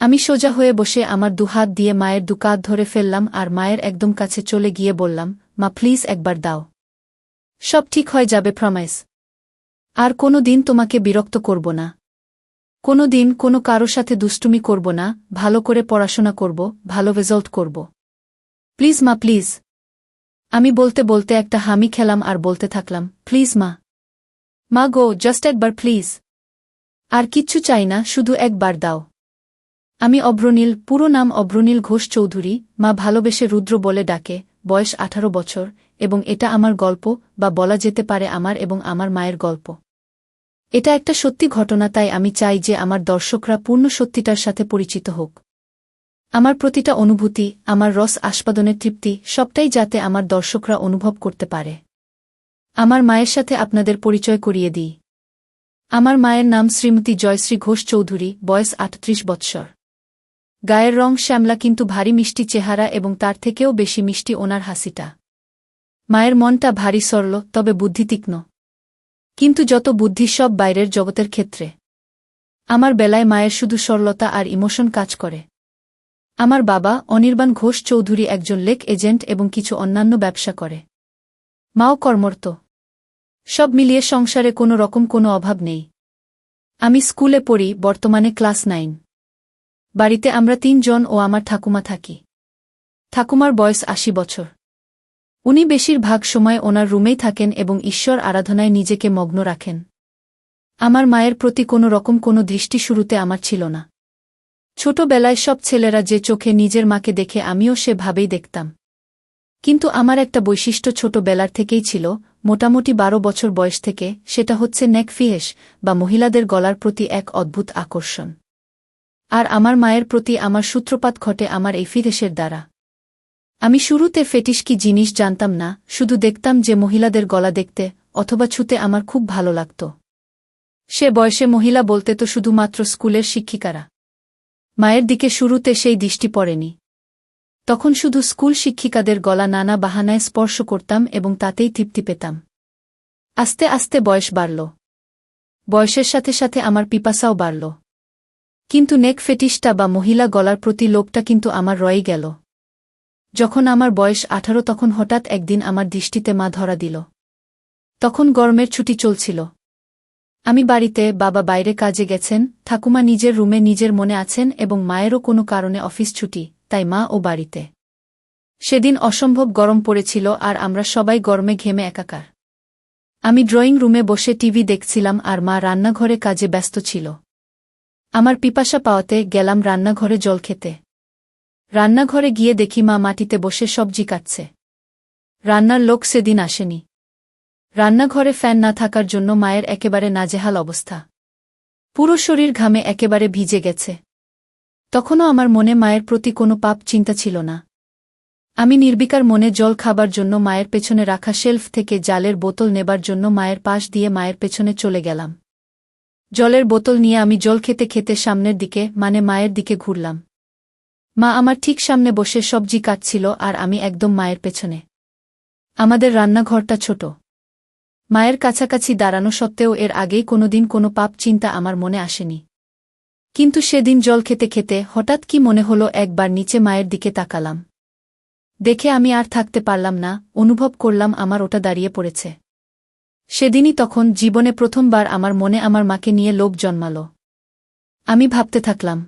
আমি সোজা হয়ে বসে আমার দুহাত দিয়ে মায়ের দুকাত ধরে ফেললাম আর মায়ের একদম কাছে চলে গিয়ে বললাম, মা প্লিজ একবার দাও। সব ঠিক হয়ে যাবে, প্রমিস। আর কোনো দিন তোমাকে বিরক্ত করব না। কোনো দিন কোনো কারো সাথে দুষ্টুমি করব না, ভালো করে পড়াশোনা করব, ভালো রেজাল্ট করব। প্লিজ মা, প্লিজ। আমি বলতে বলতে একটা হামি খেলাম আর বলতে থাকলাম, প্লিজ মা। মা গো, জাস্ট একবার প্লিজ। আর কিচ্ছু চাই না, শুধু একবার দাও। আমি অভ্রনীল, পুরো নাম অভ্রনীল ঘোষ চৌধুরী, মা ভালোবেসে রুদ্র বলে ডাকে, বয়স 18 বছর, এবং এটা আমার গল্প, বা বলা যেতে পারে আমার এবং আমার মায়ের গল্প। এটা একটা সত্যি ঘটনা, তাই আমি চাই যে আমার দর্শকরা পূর্ণ সত্যিটার সাথে পরিচিত হোক। আমার প্রতিটা অনুভূতি, আমার রস আস্বাদনের তৃপ্তি, সবটাই যাতে আমার দর্শকরা অনুভব করতে পারে। আমার মায়ের সাথে আপনাদের পরিচয় করিয়ে দিই। আমার মায়ের নাম শ্রীমতী জয়শ্রী ঘোষ চৌধুরী, বয়স 38 বৎসর। গায়ের রং শ্যামলা, কিন্তু ভারী মিষ্টি চেহারা, এবং তার থেকেও বেশি মিষ্টি ওনার হাসিটা। মায়ের মনটা ভারী সরল, তবে বুদ্ধি তীক্ষ্ণ। কিন্তু যত বুদ্ধি সব বাইরের জগতের ক্ষেত্রে। আমার বেলায় মায়ের শুধু সরলতা আর ইমোশন কাজ করে। আমার বাবা অনির্বাণ ঘোষ চৌধুরী একজন লেক এজেন্ট এবং কিছু অন্যান্য ব্যবসা করে। মাও কর্মরত। সব মিলিয়ে সংসারে কোনো রকম কোনো অভাব নেই। আমি স্কুলে পড়ি, বর্তমানে ক্লাস 9। বাড়িতে আমরা 3 জন ও আমার ঠাকুমা থাকি। ঠাকুমার বয়স 80 বছর। উনি বেশিরভাগ সময় ওনার রুমেই থাকেন এবং ঈশ্বর আরাধনায় নিজেকে মগ্ন রাখেন। আমার মায়ের প্রতি কোনো রকম কোনো দৃষ্টি শুরুতে আমার ছিল না। ছোটবেলায় সব ছেলেরা যে চোখে নিজের মাকে দেখে, আমিও সেভাবেই দেখতাম। কিন্তু আমার একটা বৈশিষ্ট্য ছোটবেলার থেকেই ছিল, মোটামুটি 12 বছর বয়স থেকে, সেটা হচ্ছে নেক ফিহেস, বা মহিলাদের গলার প্রতি এক অদ্ভুত আকর্ষণ। আর আমার মায়ের প্রতি আমার সূত্রপাত ঘটে আমার এই ফিহেসের দ্বারা। আমি শুরুতে ফেটিশ কি জিনিস জানতাম না, শুধু দেখতাম যে মহিলাদের গলা দেখতে অথবা ছুতে আমার খুব ভালো লাগত। সে বয়সে মহিলা বলতে তো শুধুমাত্র স্কুলের শিক্ষিকারা। মায়ের দিকে শুরুতে সেই দৃষ্টি পড়েনি। তখন শুধু স্কুল শিক্ষিকাদের গলা নানা বাহানায় স্পর্শ করতাম এবং তাতেই তৃপ্তি পেতাম। আস্তে আস্তে বয়স বাড়ল। বয়সের সাথে সাথে আমার পিপাসাও বাড়ল। কিন্তু নেক ফেটিশটা বা মহিলা গলার প্রতি লোভটা কিন্তু আমার রয়ে গেল। যখন আমার বয়স 18, তখন হঠাৎ একদিন আমার দৃষ্টিতে মা ধরা দিল। তখন গরমের ছুটি চলছিল। আমি বাড়িতে, বাবা বাইরে কাজে গেছেন, ঠাকুমা নিজের রুমে নিজের মনে আছেন এবং মায়েরও কোনো কারণে অফিস ছুটি, তাই মা ও বাড়িতে। সেদিন অসম্ভব গরম পড়েছিল আর আমরা সবাই গরমে ঘেমে একাকার। আমি ড্রয়িং রুমে বসে টিভি দেখছিলাম আর মা রান্নাঘরে কাজে ব্যস্ত ছিল। আমার পিপাসা পাওয়াতে গেলাম রান্নাঘরে জল খেতে। রান্নাঘরে গিয়ে দেখি মা মাটিতে বসে সবজি কাটছে। রান্নার লোক সেদিন আসেনি। রান্নাঘরে ফ্যান না থাকার জন্য মায়ের একেবারে নাজেহাল অবস্থা। পুরো শরীর ঘামে একেবারে ভিজে গেছে। তখনও আমার মনে মায়ের প্রতি কোনো পাপ চিন্তা ছিল না। আমি নির্বিকার মনে জল খাবার জন্য মায়ের পেছনে রাখা শেলফ থেকে জালের বোতল নেবার জন্য মায়ের পাশ দিয়ে মায়ের পেছনে চলে গেলাম। জলের বোতল নিয়ে আমি জল খেতে খেতে সামনের দিকে, মানে মায়ের দিকে ঘুরলাম। মা আমার ঠিক সামনে বসে সবজি কাটছিল আর আমি একদম মায়ের পেছনে। আমাদের রান্নাঘরটা ছোট। মায়ের কাছাকাছি দাঁড়ানো সত্ত্বেও এর আগেই কোনোদিন কোনো পাপ চিন্তা আমার মনে আসেনি। কিন্তু সেদিন জল খেতে খেতে হঠাৎ কি মনে হলো, একবার নিচে মায়ের দিকে তাকালাম। দেখে আমি আর থাকতে পারলাম না, অনুভব করলাম আমার ওটা দাঁড়িয়ে পড়েছে। সেদিনই তখন জীবনে প্রথমবার আমার মনে আমার মাকে নিয়ে লোভ জন্মাল। আমি ভাবতে থাকলাম,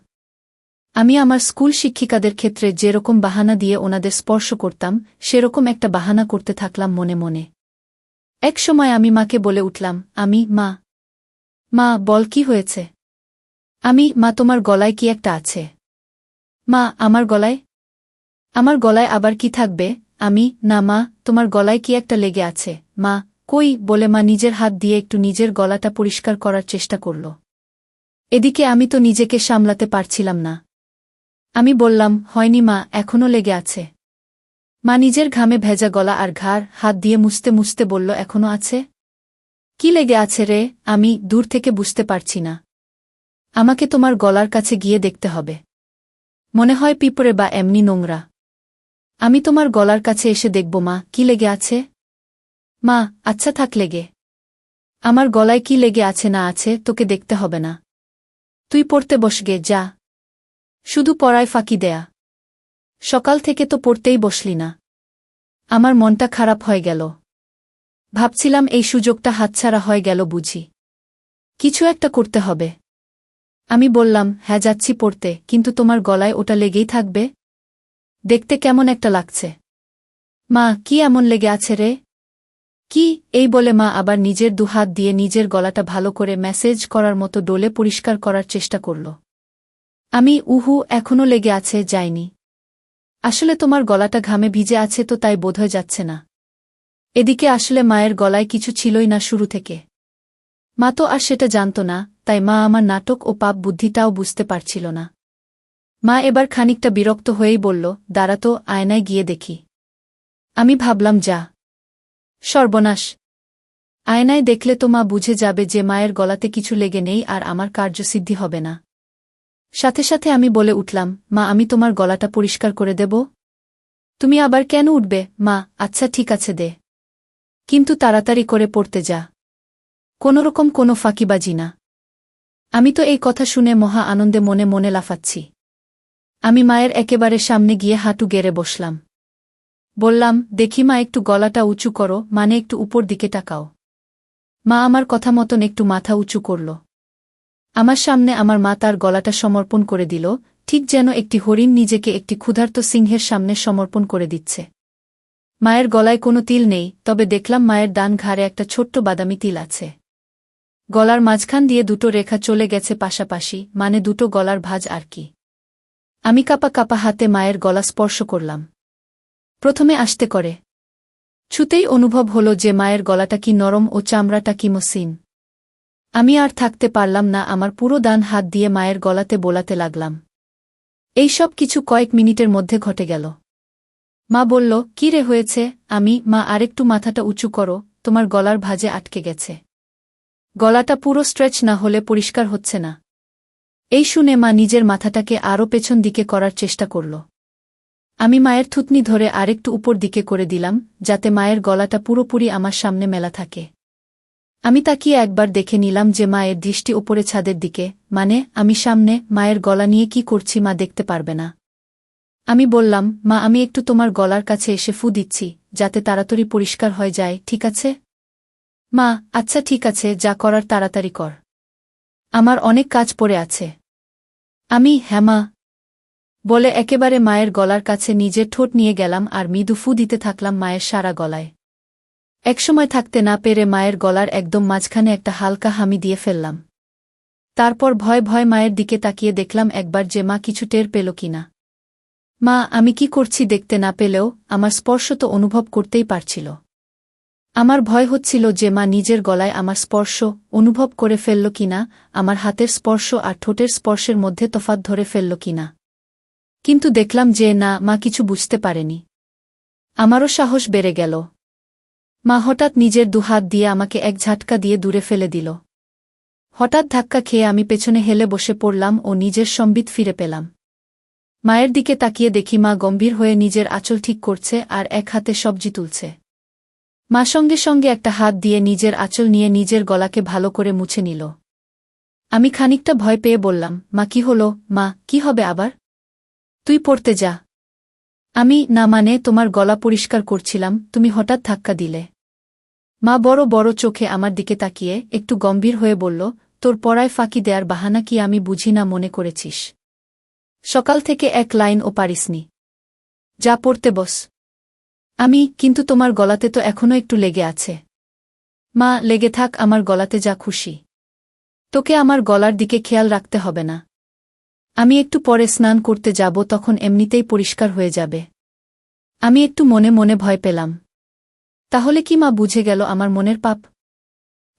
আমি আমার স্কুল শিক্ষিকাদের ক্ষেত্রে যেরকম বাহানা দিয়ে ওনাদের স্পর্শ করতাম, সেরকম একটা বাহানা করতে থাকলাম মনে মনে। এক সময় আমি মাকে বলে উঠলাম, মা, মা বল কি হয়েছে? মা তোমার গলায় কি একটা আছে? মা আমার গলায়? আমার গলায় আবার কি থাকবে? না মা, তোমার গলায় কি একটা লেগে আছে। মা, কই, বলে মা নিজের হাত দিয়ে একটু নিজের গলাটা পরিষ্কার করার চেষ্টা করল। এদিকে আমি তো নিজেকে সামলাতে পারছিলাম না। আমি বললাম, হয়নি মা, এখনও লেগে আছে। মা নিজের ঘামে ভেজা গলা আর ঘাড় হাত দিয়ে মুছতে মুছতে বলল, এখনও আছে? কি লেগে আছে রে? আমি দূর থেকে বুঝতে পারছি না। আমাকে তোমার গলার কাছে গিয়ে দেখতে হবে। মনে হয় পিঁপড়ে বা এমনি নোংরা। আমি তোমার গলার কাছে এসে দেখব মা, কি লেগে আছে। মা, আচ্ছা থাক লেগে। আমার গলায় কি লেগে আছে না আছে তোকে দেখতে হবে না। তুই পড়তে বসগে, যা। শুধু পড়ায় ফাঁকি দেয়া। সকাল থেকে তো পড়তেই বসলি না। আমার মনটা খারাপ হয়ে গেল। ভাবছিলাম এই সুযোগটা হাতছাড়া হয়ে গেল বুঝি। কিছু একটা করতে হবে। আমি বললাম, হ্যাঁ যাচ্ছি পড়তে, কিন্তু তোমার গলায় ওটা লেগেই থাকবে? দেখতে কেমন একটা লাগছে। মা, কি এমন লেগে আছে রে? কি? এই বলে মা আবার নিজের দুহাত দিয়ে নিজের গলাটা ভালো করে ম্যাসেজ করার মতো ডোলে পরিষ্কার করার চেষ্টা করল। আমি, উহু, এখনো লেগে আছে, যায়নি। আসলে তোমার গলাটা ঘামে ভিজে আছে তো তাই বোধহয় যাচ্ছে না। এদিকে আসলে মায়ের গলায় কিছু ছিলই না শুরু থেকে। মা তো আর সেটা জানত না, তাই মা আমার নাটক ও পাপ বুদ্ধিটাও বুঝতে পারছিল না। মা এবার খানিকটা বিরক্ত হয়েই বলল, দাঁড়া তো, আয়নায় গিয়ে দেখি। আমি ভাবলাম, যা সর্বনাশ! আয়নায় দেখলে তো মা বুঝে যাবে যে মায়ের গলাতে কিছু লেগে নেই আর আমার কার্যসিদ্ধি হবে না। সাথে সাথে আমি বলে উঠলাম, মা, আমি তোমার গলাটা পরিষ্কার করে দেব। তুমি আবার কেন উঠবে? মা, আচ্ছা ঠিক আছে দে, কিন্তু তাড়াতাড়ি করে পড়তে যা। কোনোরকম কোনো ফাঁকিবাজি না। আমি তো এই কথা শুনে মহা আনন্দে মনে মনে লাফাচ্ছি। আমি মায়ের একেবারে সামনে গিয়ে হাঁটু গেড়ে বসলাম। বললাম, দেখি মা, একটু গলাটা উঁচু করো, মানে একটু উপর দিকে তাকাও। মা আমার কথা মতন একটু মাথা উঁচু করল। আমার সামনে আমার মা তার গলাটা সমর্পণ করে দিল, ঠিক যেন একটি হরিণ নিজেকে একটি ক্ষুধার্ত সিংহের সামনে সমর্পণ করে দিচ্ছে। মায়ের গলায় কোনো তিল নেই, তবে দেখলাম মায়ের ডান ঘাড়ে একটা ছোট্ট বাদামি তিল আছে। গলার মাঝখান দিয়ে দুটো রেখা চলে গেছে পাশাপাশি, মানে দুটো গলার ভাঁজ আর কি। আমি কাপা কাপা হাতে মায়ের গলা স্পর্শ করলাম। প্রথমে আস্তে করে। ছুতেই অনুভব হলো যে মায়ের গলাটা কি নরম ও চামড়াটা কি মসৃণ। আমি আর থাকতে পারলাম না, আমার পুরো ডান হাত দিয়ে মায়ের গলাতে বোলাতে লাগলাম। এই সব কিছু কয়েক মিনিটের মধ্যে ঘটে গেল। মা বলল, কি রে হয়েছে? আমি, মা, আরেকটু মাথাটা উঁচু করো, তোমার গলার ভাঁজে আটকে গেছে। গলাটা পুরো স্ট্রেচ না হলে পরিষ্কার হচ্ছে না। এই শুনে মা নিজের মাথাটাকে আরও পেছন দিকে করার চেষ্টা করল। আমি মায়ের থুতনি ধরে আরেকটু উপর দিকে করে দিলাম, যাতে মায়ের গলাটা পুরোপুরি আমার সামনে মেলা থাকে। আমি তাকিয়ে একবার দেখে নিলাম যে মায়ের দৃষ্টি ওপরে ছাদের দিকে, মানে আমি সামনে। মায়ের গলা নিয়ে কি করছি মা দেখতে পারবে না। আমি বললাম, মা, আমি একটু তোমার গলার কাছে এসে ফু দিচ্ছি, যাতে তাড়াতাড়ি পরিষ্কার হয়ে যায়, ঠিক আছে? মা, আচ্ছা ঠিক আছে, যা করার তাড়াতাড়ি কর। আমার অনেক কাজ পড়ে আছে। আমি, হ্যাঁ মা বলে একেবারে মায়ের গলার কাছে নিজের ঠোঁট নিয়ে গেলাম আর মৃদু ফু দিতে থাকলাম মায়ের সারা গলায়। একসময় থাকতে না পেরে মায়ের গলার একদম মাঝখানে একটা হালকা হামি দিয়ে ফেললাম। তারপর ভয় ভয় মায়ের দিকে তাকিয়ে দেখলাম একবার যে মা কিছু টের পেল কিনা। মা আমি কি করছি দেখতে না পেলেও আমার স্পর্শ তো অনুভব করতেই পারছিল। আমার ভয় হচ্ছিল যে মা নিজের গলায় আমার স্পর্শ অনুভব করে ফেলল কিনা, আমার হাতের স্পর্শ আর ঠোঁটের স্পর্শের মধ্যে তফাৎ ধরে ফেলল কিনা। কিন্তু দেখলাম যে না, মা কিছু বুঝতে পারেনি। আমারও সাহস বেড়ে গেল। মা হঠাৎ নিজের দুহাত দিয়ে আমাকে এক ঝাটকা দিয়ে দূরে ফেলে দিল। হঠাৎ ধাক্কা খেয়ে আমি পেছনে হেলে বসে পড়লাম ও নিজের সম্বিত ফিরে পেলাম। মায়ের দিকে তাকিয়ে দেখি মা গম্ভীর হয়ে নিজের আঁচল ঠিক করছে আর এক হাতে সবজি তুলছে। মা সঙ্গে সঙ্গে একটা হাত দিয়ে নিজের আঁচল নিয়ে নিজের গলাকে ভালো করে মুছে নিল। আমি খানিকটা ভয় পেয়ে বললাম, মা কি হলো? মা, কি হবে আবার? তুই পড়তে যা। আমি, না মানে তোমার গলা পরিষ্কার করছিলাম, তুমি হঠাৎ ধাক্কা দিলে। মা বড় বড় চোখে আমার দিকে তাকিয়ে একটু গম্ভীর হয়ে বলল, তোর পড়ায় ফাঁকি দেয়ার বাহানা কি আমি বুঝি না মনে করেছিস? সকাল থেকে এক লাইনও পারিসনি। যা পড়তে বস। আমি, কিন্তু তোমার গলাতে তো এখনো একটু লেগে আছে। মা, লেগে থাক আমার গলাতে যা খুশি। তোকে আমার গলার দিকে খেয়াল রাখতে হবে না। আমি একটু পরে স্নান করতে যাব, তখন এমনিতেই পরিষ্কার হয়ে যাবে। আমি একটু মনে মনে ভয় পেলাম। তাহলে কি মা বুঝে গেল আমার মনের পাপ?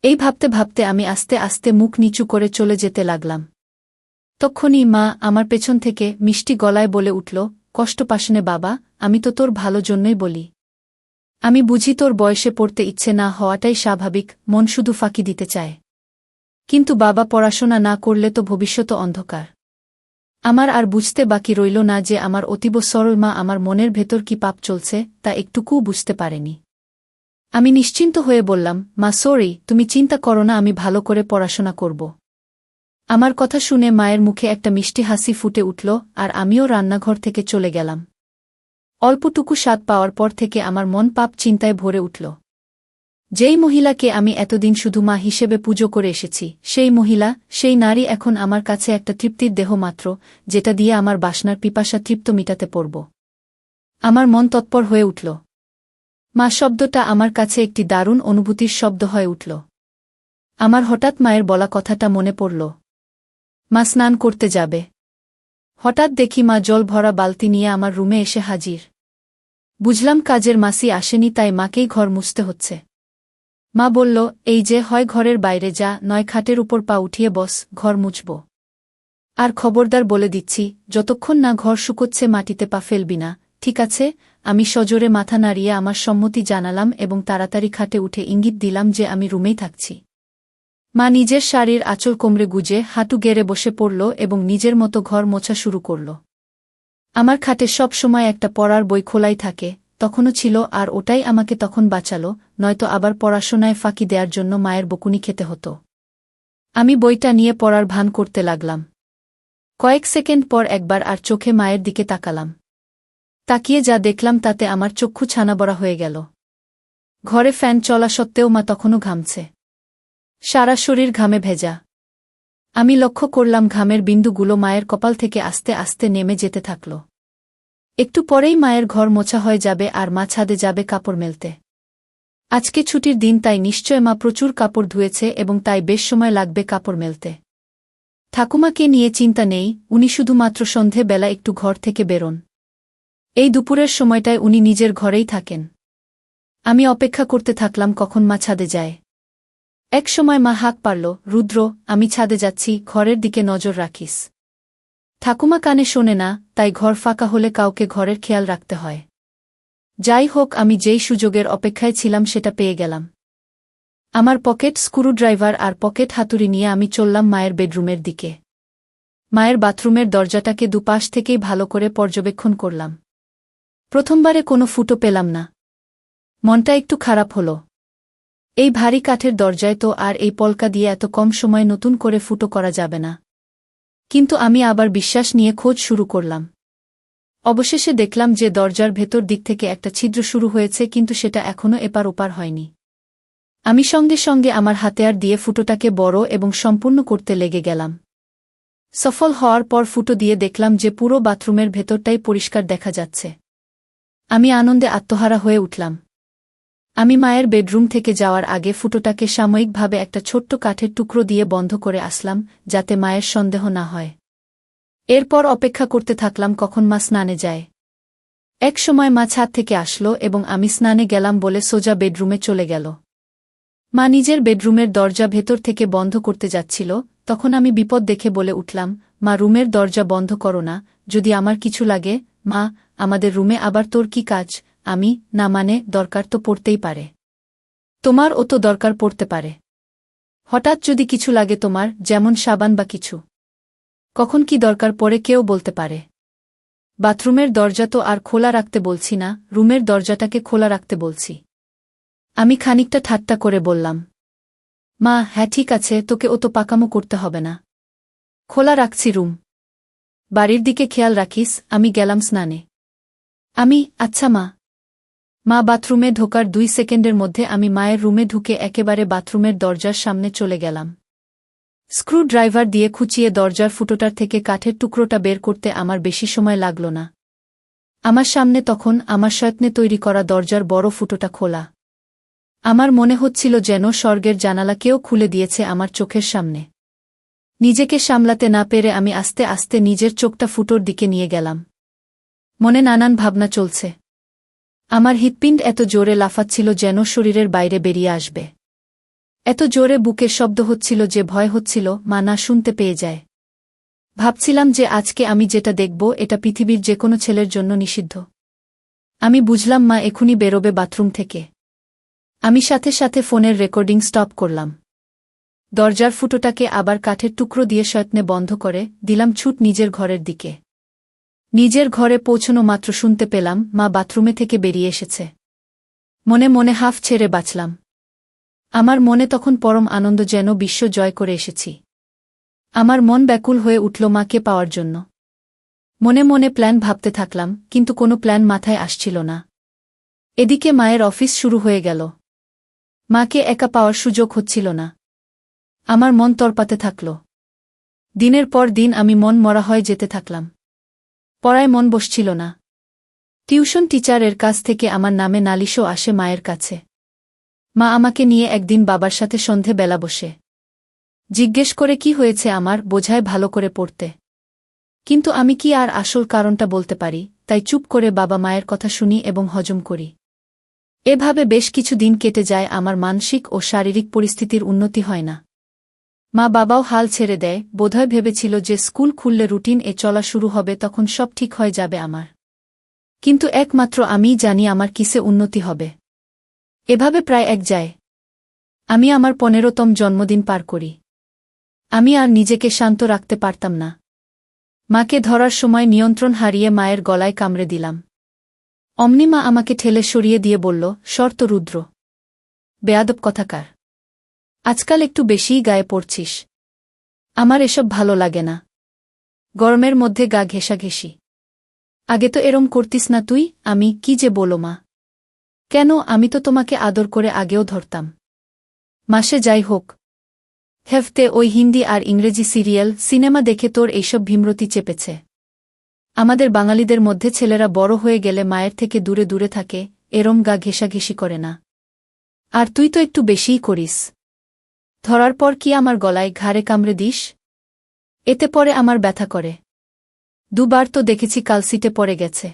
এই ভাবতে ভাবতে আমি আস্তে আস্তে মুখ নিচু করে চলে যেতে লাগলাম। তক্ষুনি মা আমার পেছন থেকে মিষ্টি গলায় বলে উঠল, কষ্ট পাসনে বাবা, আমি তো তোর ভালো জন্যই বলি। আমি বুঝি তোর বয়সে পড়তে ইচ্ছে না হওয়াটাই স্বাভাবিক, মন শুধু ফাঁকি দিতে চায়। কিন্তু বাবা, পড়াশোনা না করলে তো ভবিষ্যৎ অন্ধকার। আমার আর বুঝতে বাকি রইল না যে আমার অতীব সরল মা আমার মনের ভেতর কি পাপ চলছে তা একটুকুও বুঝতে পারেনি। আমি নিশ্চিন্ত হয়ে বললাম, মা সরি, তুমি চিন্তা করো না, আমি ভালো করে পড়াশোনা করব। আমার কথা শুনে মায়ের মুখে একটা মিষ্টি হাসি ফুটে উঠল, আর আমিও রান্নাঘর থেকে চলে গেলাম। অল্পটুকু স্বাদ পাওয়ার পর থেকে আমার মন পাপ চিন্তায় ভরে উঠল। যেই মহিলাকে আমি এতদিন শুধু মা হিসেবে পুজো করে এসেছি, সেই মহিলা, সেই নারী এখন আমার কাছে একটা তৃপ্তির দেহ মাত্র, যেটা দিয়ে আমার বাসনার পিপাসা তৃপ্ত মিটাতে পারব। আমার মন তৎপর হয়ে উঠল। মা শব্দটা আমার কাছে একটি দারুণ অনুভূতির শব্দ হয়ে উঠল। আমার হঠাৎ মায়ের বলা কথাটা মনে পড়ল। মা স্নান করতে যাবে। হঠাৎ দেখি মা জল ভরা বালতি নিয়ে আমার রুমে এসে হাজির। বুঝলাম কাজের মাসি আসেনি, তাই মাকেই ঘর মুছতে হচ্ছে। মা বলল, এই যে, হয় ঘরের বাইরে যা, নয় খাটের উপর পা উঠিয়ে বস, ঘর মুছব। আর খবরদার বলে দিচ্ছি, যতক্ষণ না ঘর শুকোচ্ছে মাটিতে পা ফেলবি না, ঠিক আছে? আমি সজোরে মাথা নাড়িয়ে আমার সম্মতি জানালাম এবং তাড়াতাড়ি খাটে উঠে ইঙ্গিত দিলাম যে আমি রুমেই থাকছি। মা নিজের শাড়ির আঁচল কোমরে গুজে হাঁটু গেড়ে বসে পড়ল এবং নিজের মতো ঘর মোছা শুরু করল। আমার খাটে সব সময় একটা পড়ার বই খোলাই থাকে, তখনও ছিল, আর ওটাই আমাকে তখন বাঁচাল, নয়তো আবার পড়াশোনায় ফাঁকি দেওয়ার জন্য মায়ের বকুনি খেতে হতো। আমি বইটা নিয়ে পড়ার ভান করতে লাগলাম। কয়েক সেকেন্ড পর একবার আর চোখে মায়ের দিকে তাকালাম। তাকিয়ে যা দেখলাম তাতে আমার চক্ষু ছানাবড়া হয়ে গেল। ঘরে ফ্যান চলা সত্ত্বেও মা তখনও ঘামছে। সারা শরীর ঘামে ভেজা। আমি লক্ষ্য করলাম ঘামের বিন্দুগুলো মায়ের কপাল থেকে আস্তে আস্তে নেমে যেতে থাকল। একটু পরেই মায়ের ঘর মোছা হয়ে যাবে আর মা ছাদে যাবে কাপড় মেলতে। আজকে ছুটির দিন, তাই নিশ্চয় মা প্রচুর কাপড় ধুয়েছে এবং তাই বেশ সময় লাগবে কাপড় মেলতে। ঠাকুমাকে নিয়ে চিন্তা নেই, উনি শুধুমাত্র সন্ধে বেলা একটু ঘর থেকে বেরোন। এই দুপুরের সময়টায় উনি নিজের ঘরেই থাকেন। আমি অপেক্ষা করতে থাকলাম কখন মা ছাদে যায়। এক সময় মা হাঁক পারল, রুদ্র, আমি ছাদে যাচ্ছি, ঘরের দিকে নজর রাখিস। ঠাকুমা কানে শোনে না, তাই ঘর ফাঁকা হলে কাউকে ঘরের খেয়াল রাখতে হয়। যাই হোক, আমি যেই সুযোগের অপেক্ষায় ছিলাম সেটা পেয়ে গেলাম। আমার পকেট স্ক্রুড্রাইভার আর পকেট হাতুড়ি নিয়ে আমি চললাম মায়ের বেডরুমের দিকে। মায়ের বাথরুমের দরজাটাকে দুপাশ থেকেই ভালো করে পর্যবেক্ষণ করলাম। প্রথমবারে কোনো ফুটো পেলাম না। মনটা একটু খারাপ হলো। এই ভারী কাঠের দরজায় তো আর এই পলকা দিয়ে এত কম সময়ে নতুন করে ফুটো করা যাবে না। কিন্তু আমি আবার বিশ্বাস নিয়ে খোঁজ শুরু করলাম। অবশেষে দেখলাম যে দরজার ভেতর দিক থেকে একটা ছিদ্র শুরু হয়েছে, কিন্তু সেটা এখনও এপার ওপার হয়নি। আমি সঙ্গে সঙ্গে আমার হাতিয়ার দিয়ে ফুটোটাকে বড় এবং সম্পূর্ণ করতে লেগে গেলাম। সফল হওয়ার পর ফুটো দিয়ে দেখলাম যে পুরো বাথরুমের ভেতরটাই পরিষ্কার দেখা যাচ্ছে। আমি আনন্দে আত্মহারা হয়ে উঠলাম। আমি মায়ের বেডরুম থেকে যাওয়ার আগে ফুটোটাকে সাময়িকভাবে একটা ছোট্ট কাঠের টুকরো দিয়ে বন্ধ করে আসলাম, যাতে মায়ের সন্দেহ না হয়। এরপর অপেক্ষা করতে থাকলাম কখন মা স্নানে যায়। এক সময় মা ছাদ থেকে আসলো এবং আমি স্নানে গেলাম বলে সোজা বেডরুমে চলে গেল। মা নিজের বেডরুমের দরজা ভেতর থেকে বন্ধ করতে যাচ্ছিল, তখন আমি বিপদ দেখে বলে উঠলাম, মা, রুমের দরজা বন্ধ করো না, যদি আমার কিছু লাগে। মা, আমাদের রুমে আবার তোর কি কাজ? আমি, না মানে, দরকার তো পড়তেই পারে। তোমার ও তো দরকার পড়তে পারে। হঠাৎ যদি কিছু লাগে তোমার, যেমন সাবান বা কিছু। কখন কি দরকার পড়ে কেউ বলতে পারে। বাথরুমের দরজা তো আর খোলা রাখতে বলছি না, রুমের দরজাটাকে খোলা রাখতে বলছি। আমি খানিকটা ঠাট্টা করে বললাম। মা, হ্যাঁ ঠিক আছে, তোকে ও তো পাকামো করতে হবে না। খোলা রাখছি রুম। বাড়ির দিকে খেয়াল রাখিস। আমি গেলাম স্নানে। আচ্ছা মা। মা বাথরুমে ঢোকার 2 সেকেন্ডের মধ্যে আমি মায়ের রুমে ঢুকে একেবারে বাথরুমের দরজার সামনে চলে গেলাম। স্ক্রু ড্রাইভার দিয়ে খুঁচিয়ে দরজার ফুটোটার থেকে কাঠের টুকরোটা বের করতে আমার বেশি সময় লাগল না। আমার সামনে তখন আমার যত্নে তৈরি করা দরজার বড় ফুটোটা খোলা। আমার মনে হচ্ছিল যেন স্বর্গের জানালা কেউ খুলে দিয়েছে আমার চোখের সামনে। নিজেকে সামলাতে না পেরে আমি আস্তে আস্তে নিজের চোখটা ফুটোর দিকে নিয়ে গেলাম। মনে নানান ভাবনা চলছে। আমার হৃৎপিণ্ড এত জোরে লাফাচ্ছিল যেন শরীরের বাইরে বেরিয়ে আসবে। এত জোরে বুকের শব্দ হচ্ছিল যে ভয় হচ্ছিল মা না শুনতে পেয়ে যায়। ভাবছিলাম যে আজকে আমি যেটা দেখব এটা পৃথিবীর যে কোনো ছেলের জন্য নিষিদ্ধ। আমি বুঝলাম মা এখুনি বেরোবে বাথরুম থেকে। আমি সাথে সাথে ফোনের রেকর্ডিং স্টপ করলাম। দরজার ফুটোটাকে আবার কাঠের টুকরো দিয়ে যত্নে বন্ধ করে দিলাম ছুট নিজের ঘরের দিকে। নিজের ঘরে পৌঁছনো মাত্র শুনতে পেলাম মা বাথরুমে থেকে বেরিয়ে এসেছে। মনে মনে হাফ ছেড়ে বাঁচলাম। আমার মনে তখন পরম আনন্দ, যেন বিশ্ব জয় করে এসেছি। আমার মন ব্যাকুল হয়ে উঠল মাকে পাওয়ার জন্য। মনে মনে প্ল্যান ভাবতে থাকলাম, কিন্তু কোনো প্ল্যান মাথায় আসছিল না। এদিকে মায়ের অফিস শুরু হয়ে গেল। মাকে একা পাওয়ার সুযোগ হচ্ছিল না। আমার মন তরপাতে থাকল। দিনের পর দিন আমি মন মরা হয়ে যেতে থাকলাম। পড়ায় মন বসছিল না। টিউশন টিচারের কাছ থেকে আমার নামে নালিশও আসে মায়ের কাছে। মা আমাকে নিয়ে একদিন বাবার সাথে সন্ধে বেলা বসে জিজ্ঞেস করে কি হয়েছে আমার, বোঝায় ভালো করে পড়তে। কিন্তু আমি কি আর আসল কারণটা বলতে পারি, তাই চুপ করে বাবা মায়ের কথা শুনি এবং হজম করি। এভাবে বেশ কিছু দিন কেটে যায়, আমার মানসিক ও শারীরিক পরিস্থিতির উন্নতি হয় না। মা বাবাও হাল ছেড়ে দেয়, বোধহয় ভেবেছিল যে স্কুল খুললে রুটিন চলা শুরু হবে, তখন সব ঠিক হয়ে যাবে আমার। কিন্তু একমাত্র আমিই জানি আমার কিসে উন্নতি হবে। এভাবে প্রায় এক যায়। আমি আমার 15তম জন্মদিন পার করি। আমি আর নিজেকে শান্ত রাখতে পারতাম না। মাকে ধরার সময় নিয়ন্ত্রণ হারিয়ে মায়ের গলায় কামড়ে দিলাম। অমনি মা আমাকে ঠেলে সরিয়ে দিয়ে বলল, শর্ত রুদ্র, বেয়াদব কথাকার, আজকাল একটু বেশিই গায়ে পড়ছিস। আমার এসব ভালো লাগে না। গরমের মধ্যে গা ঘেঁষাঘেঁষি। আগে তো এরম করতিস না তুই। আমি কি যে বলো মা। কেন, আমি তো তোমাকে আদর করে আগেও ধরতাম। মাসে যাই হোক, হেফতে ওই হিন্দি আর ইংরেজি সিরিয়াল সিনেমা দেখে তোর এইসব ভীমরতি চেপেছে। আমাদের বাঙালিদের মধ্যে ছেলেরা বড় হয়ে গেলে মায়ের থেকে দূরে দূরে থাকে, এরম গা ঘেঁষাঘেঁষি করে না। আর তুই তো একটু বেশিই করিস। ধরার পর কি আমার গলায় ঘাড়ে কামড়ে দিস? এতে পরে আমার ব্যথা করে। দুবার তো দেখেছি কালসিটে পড়ে গেছে।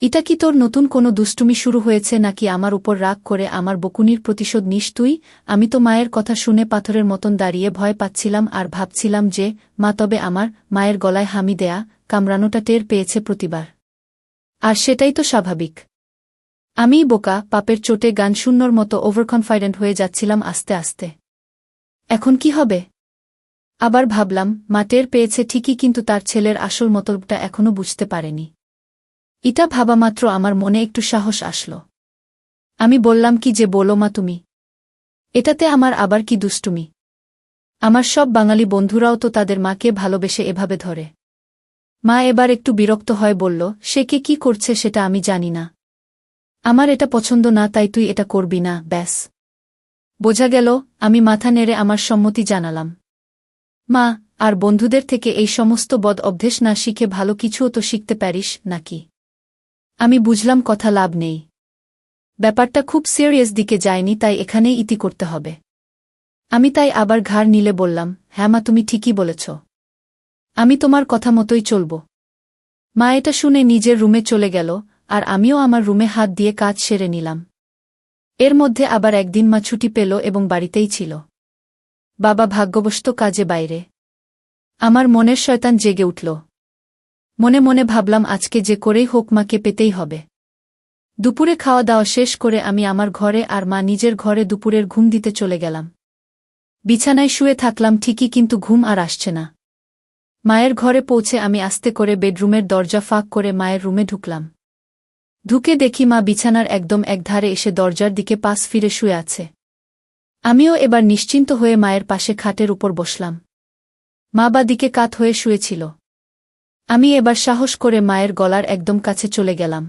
এটা কি তোর নতুন কোনো দুষ্টুমি শুরু হয়েছে, নাকি আমার উপর রাগ করে আমার বকুনির প্রতিশোধ নিস তুই? আমি তো মায়ের কথা শুনে পাথরের মতন দাঁড়িয়ে ভয় পাচ্ছিলাম আর ভাবছিলাম যে মা তবে আমার মায়ের গলায় হামি দেয়া কামড়ানোটা টের পেয়েছে প্রতিবার। আর সেটাই তো স্বাভাবিক। আমিই বোকা, পাপের চোটে গান শূন্যর মতো ওভারকনফিডেন্ট হয়ে যাচ্ছিলাম আস্তে আস্তে। এখন কি হবে? আবার ভাবলাম, মা টের পেয়েছে ঠিকই, কিন্তু তার ছেলের আসল মতলবটা এখনও বুঝতে পারেনি। এটা ভাবামাত্র আমার মনে একটু সাহস আসল। আমি বললাম, কি যে বলো মা তুমি। এটাতে আমার আবার কি দুষ্টুমি? আমার সব বাঙালি বন্ধুরাও তো তাদের মাকে ভালোবেসে এভাবে ধরে। মা এবার একটু বিরক্ত হয়, বলল, সে কে কি করছে সেটা আমি জানি না। আমার এটা পছন্দ না, তাই তুই এটা করবি না, ব্যাস। বোঝা গেল। আমি মাথা নেড়ে আমার সম্মতি জানালাম। মা, আর বন্ধুদের থেকে এই সমস্ত বদ অভ্যেস না শিখে ভালো কিছুও তো শিখতে পারিস নাকি? আমি বুঝলাম কথা লাভ নেই। ব্যাপারটা খুব সিরিয়াস দিকে যায়নি, তাই এখানেই ইতি করতে হবে। আমি তাই আবার ঘাড় নিলে বললাম, হ্যাঁ মা, তুমি ঠিকই বলেছ। আমি তোমার কথা মতোই চলব। মা এটা শুনে নিজের রুমে চলে গেল, আর আমিও আমার রুমে হাত দিয়ে কাজ সেরে নিলাম। এর মধ্যে আবার একদিন মা ছুটি পেল এবং বাড়িতেই ছিল। বাবা ভাগ্যবশত কাজে বাইরে। আমার মনের শয়তান জেগে উঠল। মনে মনে ভাবলাম, আজকে যে করেই হোক মাকে পেতেই হবে। দুপুরে খাওয়া দাওয়া শেষ করে আমি আমার ঘরে আর মা নিজের ঘরে দুপুরের ঘুম দিতে চলে গেলাম। বিছানায় শুয়ে থাকলাম ঠিকই, কিন্তু ঘুম আর আসছে না। মায়ের ঘরে পৌঁছে আমি আস্তে করে বেডরুমের দরজা ফাঁক করে মায়ের রুমে ঢুকলাম। ঢুকে দেখি মা বিছানার একদম একধারে এসে দরজার দিকে পাশ ফিরে শুয়ে আছে। আমিও এবার নিশ্চিন্ত হয়ে মায়ের পাশে খাটের উপর বসলাম। মা বা দিকে কাত হয়ে শুয়েছিল। আমি এবার সাহস করে মায়ের গলার একদম কাছে চলে গেলাম।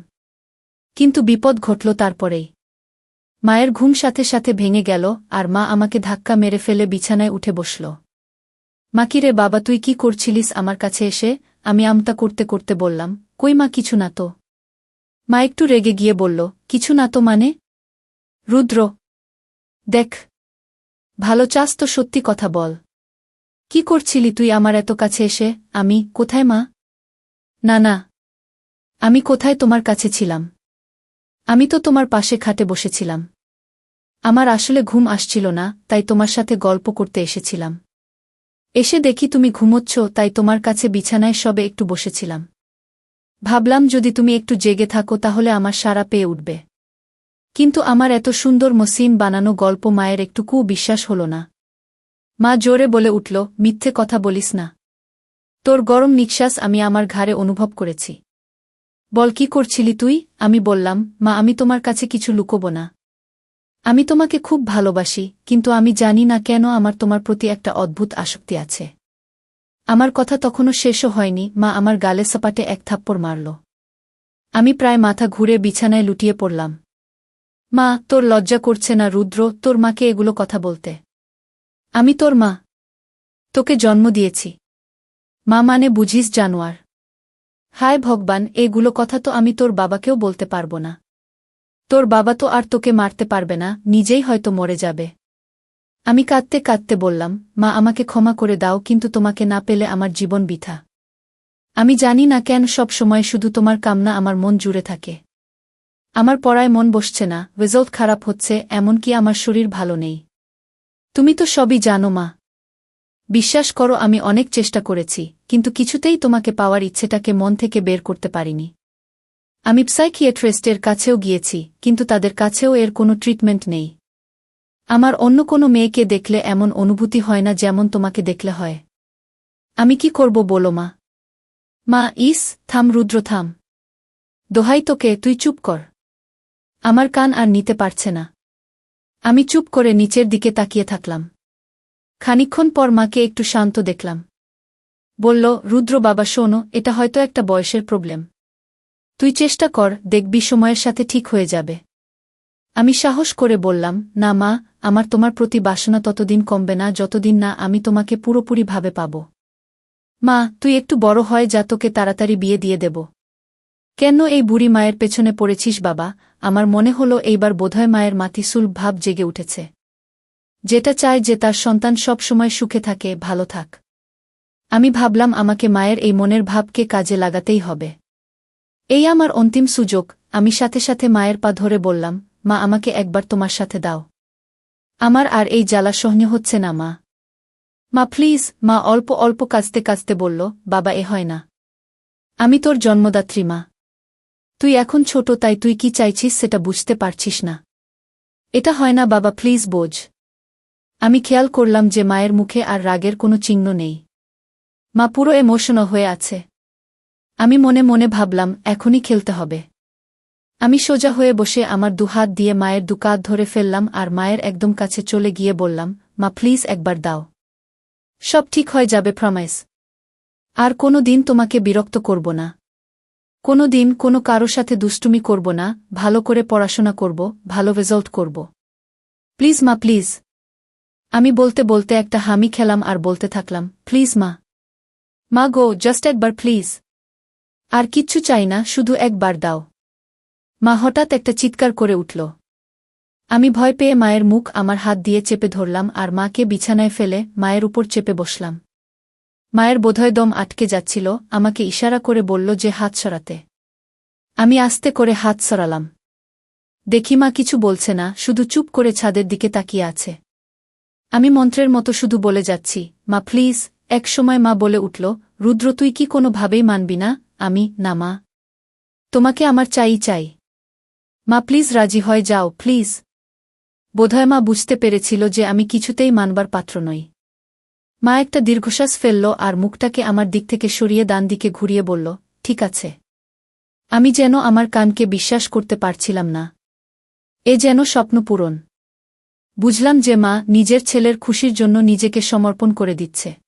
কিন্তু বিপদ ঘটল তারপরেই। মায়ের ঘুম সাথে সাথে ভেঙে গেল, আর মা আমাকে ধাক্কা মেরে ফেলে বিছানায় উঠে বসল। মা, কি রে বাবা, তুই কি করছিলিস আমার কাছে এসে? আমি আমতা করতে করতে বললাম, কই মা, কিছু না তো। মা একটু রেগে গিয়ে বলল, কিছু না তো মানে? রুদ্র, দেখ, ভালো চাস তো সত্যি কথা বল। কি করছিলি তুই আমার এত কাছে এসে? আমি কোথায় মা? না না, আমি কোথায় তোমার কাছে ছিলাম? আমি তো তোমার পাশে খাটে বসেছিলাম। আমার আসলে ঘুম আসছিল না, তাই তোমার সাথে গল্প করতে এসেছিলাম। এসে দেখি তুমি ঘুমোচ্ছ, তাই তোমার কাছে বিছানায় সবে একটু বসেছিলাম। ভাবলাম যদি তুমি একটু জেগে থাকো তাহলে আমার সাড়া পেয়ে উঠবে। কিন্তু আমার এত সুন্দর মসৃণ বানানো গল্প মায়ের একটুকুও বিশ্বাস হল না। মা জোরে বলে উঠল, মিথ্যে কথা বলিস না। তোর গরম নিঃশ্বাস আমি আমার ঘাড়ে অনুভব করেছি। বল, কি করছিলি তুই? আমি বললাম, মা, আমি তোমার কাছে কিছু লুকোব না। আমি তোমাকে খুব ভালোবাসি, কিন্তু আমি জানি না কেন আমার তোমার প্রতি একটা অদ্ভুত আসক্তি আছে। আমার কথা তখনও শেষও হয়নি, মা আমার গালে সপাটে এক থাপ্পড় মারল। আমি প্রায় মাথা ঘুরে বিছানায় লুটিয়ে পড়লাম। মা, তোর লজ্জা করছে না রুদ্র, তোর মাকে এগুলো কথা বলতে? আমি তোর মা। তোকে জন্ম দিয়েছি। মা মানে বুঝিস জানোয়ার? হায় ভগবান, এগুলো কথা তো আমি তোর বাবাকেও বলতে পারব না। তোর বাবা তো আর তোকে মারতে পারবে না, নিজেই হয়তো মরে যাবে। আমি কাঁদতে কাঁদতে বললাম, মা আমাকে ক্ষমা করে দাও, কিন্তু তোমাকে না পেলে আমার জীবন বৃথা। আমি জানি না কেন সব সময় শুধু তোমার কামনা আমার মন জুড়ে থাকে। আমার পড়ায় মন বসছে না, রেজাল্ট খারাপ হচ্ছে, এমনকি আমার শরীর ভালো নেই। তুমি তো সবই জানো মা। বিশ্বাস করো, আমি অনেক চেষ্টা করেছি, কিন্তু কিছুতেই তোমাকে পাওয়ার ইচ্ছেটাকে মন থেকে বের করতে পারিনি। আমি সাইকিয়াট্রিস্টের কাছেও গিয়েছি, কিন্তু তাদের কাছেও এর কোনো ট্রিটমেন্ট নেই। আমার অন্য কোনো মেয়েকে দেখলে এমন অনুভূতি হয় না যেমন তোমাকে দেখলে হয়। আমি কি করব বলো মা? মা, থাম রুদ্র, থাম। দোহাই তোকে, তুই চুপ কর। আমার কান আর নিতে পারছে না। আমি চুপ করে নিচের দিকে তাকিয়ে থাকলাম। খানিকক্ষণ পর মাকে একটু শান্ত দেখলাম। বলল, রুদ্র বাবা শোনো, এটা হয়তো একটা বয়সের প্রবলেম। তুই চেষ্টা কর, দেখবি সময়ের সাথে ঠিক হয়ে যাবে। আমি সাহস করে বললাম, না মা, আমার তোমার প্রতি বাসনা ততদিন কমবে না যতদিন না আমি তোমাকে পুরোপুরিভাবে পাব। মা, তুই একটু বড় হয় যা, তোকে তাড়াতাড়ি বিয়ে দিয়ে দেব। কেন এই বুড়ি মায়ের পেছনে পড়েছিস বাবা? আমার মনে হলো এইবার বোধহয় মায়ের মাতিসুল ভাব জেগে উঠেছে। যেটা চায় যে তার সন্তান সব সময় সুখে থাকে, ভালো থাক। আমি ভাবলাম আমাকে মায়ের এই মনের ভাবকে কাজে লাগাতেই হবে। এই আমার অন্তিম সুযোগ। আমি সাথে সাথে মায়ের পা ধরে বললাম, মা আমাকে একবার তোমার সাথে দাও। আমার আর এই জ্বালা সহ্য হচ্ছে না মা। মা প্লিজ। মা অল্প অল্প কাঁদতে কাঁদতে বলল, বাবা এ হয় না। আমি তোর জন্মদাত্রী মা। তুই এখন ছোট, তাই তুই কি চাইছিস সেটা বুঝতে পারছিস না। এটা হয় না বাবা, প্লিজ বোঝ। আমি খেয়াল করলাম যে মায়ের মুখে আর রাগের কোনো চিহ্ন নেই। মা পুরো ইমোশনাল হয়ে আছে। আমি মনে মনে ভাবলাম, এখনই খেলতে হবে। আমি সোজা হয়ে বসে আমার দুহাত দিয়ে মায়ের দুকাঁধ ধরে ফেললাম আর মায়ের একদম কাছে চলে গিয়ে বললাম, মা প্লিজ একবার দাও। সব ঠিক হয়ে যাবে, প্রমিস। আর কোনো দিন তোমাকে বিরক্ত করব না। কোনো দিন কোনো কারো সাথে দুষ্টুমি করব না, ভালো করে পড়াশোনা করব, ভালো রেজাল্ট করব। প্লিজ মা, প্লিজ। আমি বলতে বলতে একটা হামি খেলাম আর বলতে থাকলাম, প্লিজ মা। মা গো, জাস্ট একবার প্লিজ। আর কিচ্ছু চাই না, শুধু একবার দাও। মা হঠাৎ একটা চিৎকার করে উঠল। আমি ভয় পেয়ে মায়ের মুখ আমার হাত দিয়ে চেপে ধরলাম আর মাকে বিছানায় ফেলে মায়ের উপর চেপে বসলাম। মায়ের বোধহয় দম আটকে যাচ্ছিল, আমাকে ইশারা করে বলল যে হাত সরাতে। আমি আস্তে করে হাত সরালাম। দেখি মা কিছু বলছে না, শুধু চুপ করে ছাদের দিকে তাকিয়ে আছে। আমি মন্ত্রের মতো শুধু বলে যাচ্ছি, মা প্লিজ। এক সময় মা বলে উঠল, রুদ্র তুই কি কোনোভাবেই মানবি না? আমি, না মা। তোমাকে আমার চাই চাই। মা প্লিজ রাজি হয়ে যাও, প্লিজ। বোধহয় মা বুঝতে পেরেছিল যে আমি কিছুতেই মানবার পাত্র নই। মা একটা দীর্ঘশ্বাস ফেলল আর মুখটাকে আমার দিক থেকে সরিয়ে ডান দিকে ঘুরিয়ে বলল, ঠিক আছে। আমি যেন আমার কানকে বিশ্বাস করতে পারছিলাম না। এ যেন স্বপ্ন পূরণ। বুঝলাম যে মা নিজের ছেলের খুশির জন্য নিজেকে সমর্পণ করে দিচ্ছে।